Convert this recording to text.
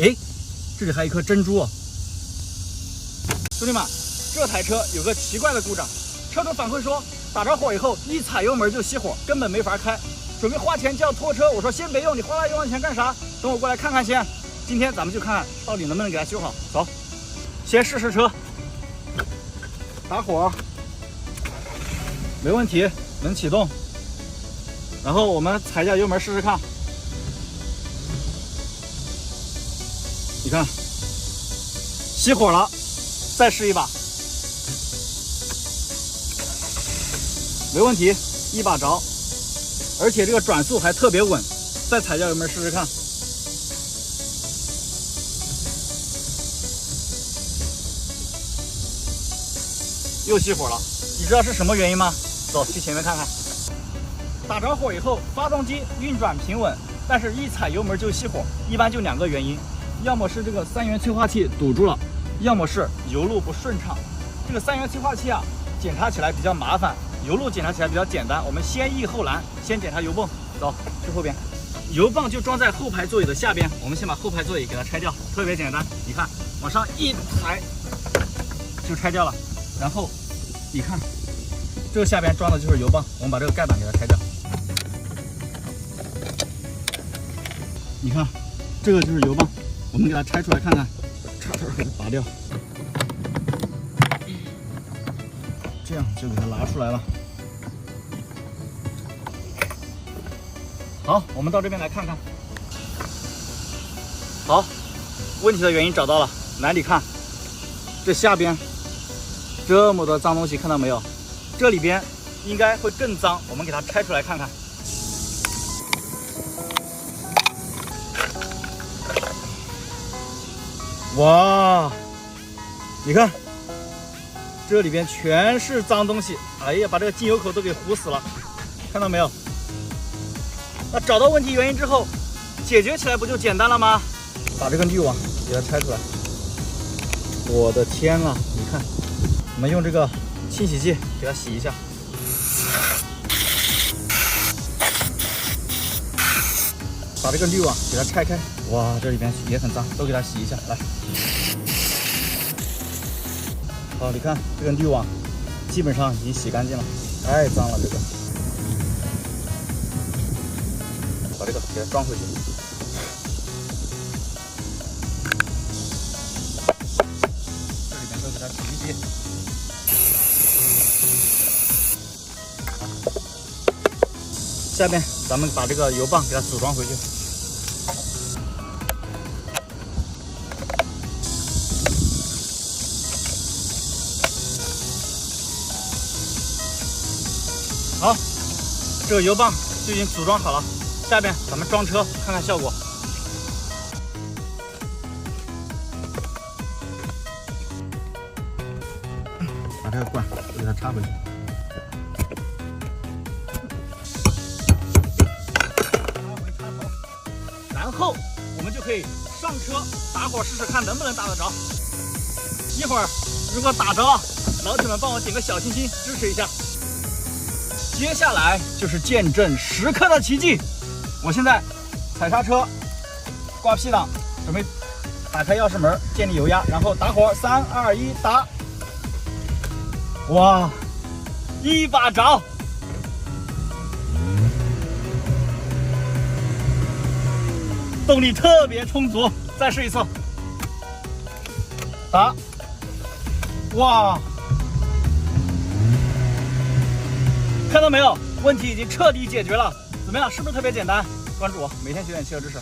哎，这里还有一颗珍珠哦。兄弟们，这台车有个奇怪的故障，车主反馈说打着火以后一踩油门就熄火，根本没法开。准备花钱叫拖车，我说先别用，你花那冤枉钱干啥？等我过来看看先。今天咱们就看看到底能不能给它修好。走，先试试车，打火，没问题，能启动。然后我们踩一下油门试试看。你看，熄火了，再试一把，没问题，一把着，而且这个转速还特别稳。再踩一下油门试试看。又熄火了，你知道是什么原因吗？走，去前面看看。打着火以后，发动机运转平稳，但是一踩油门就熄火，一般就2个原因，要么是这个3元催化器堵住了，要么是油路不顺畅。这个3元催化器啊，检查起来比较麻烦，油路检查起来比较简单。我们先易后难，先检查油泵。走，去后边。油泵就装在后排座椅的下边，我们先把后排座椅给它拆掉，特别简单。你看，往上一抬就拆掉了。然后你看，这个下边装的就是油泵，我们把这个盖板给它拆掉。你看，这个就是油泵，我们给它拆出来看看，插头给它拔掉，这样就给它拿出来了。好，我们到这边来看看。好，问题的原因找到了，来你看，这下边这么多脏东西，看到没有？这里边应该会更脏，我们给它拆出来看看。哇，你看，这里边全是脏东西，哎呀，把这个进油口都给糊死了，看到没有？那找到问题原因之后，解决起来不就简单了吗？把这个滤网给它拆出来。我的天啊，你看，我们用这个清洗剂给它洗一下。把这个滤网给它拆开，哇，这里边也很脏，都给它洗一下。来，好，你看这个滤网基本上已经洗干净了，太脏了这个。把这个给它装回去。这里边都给它洗一洗。下面咱们把这个油泵给它组装回去。好，这个油泵就已经组装好了。下边咱们装车看看效果。把这个罐给它插回去。然后我们就可以上车打火试试看能不能打得着。一会儿如果打着，老铁们帮我点个小心心支持一下。接下来就是见证时刻的奇迹。我现在踩刹车，挂 P 档，准备打开钥匙门，建立油压，然后打火，3、2、1，打！哇，一把着！动力特别充足，再试一次，打！哇，看到没有？问题已经彻底解决了。怎么样？是不是特别简单？关注我，每天学点汽车知识。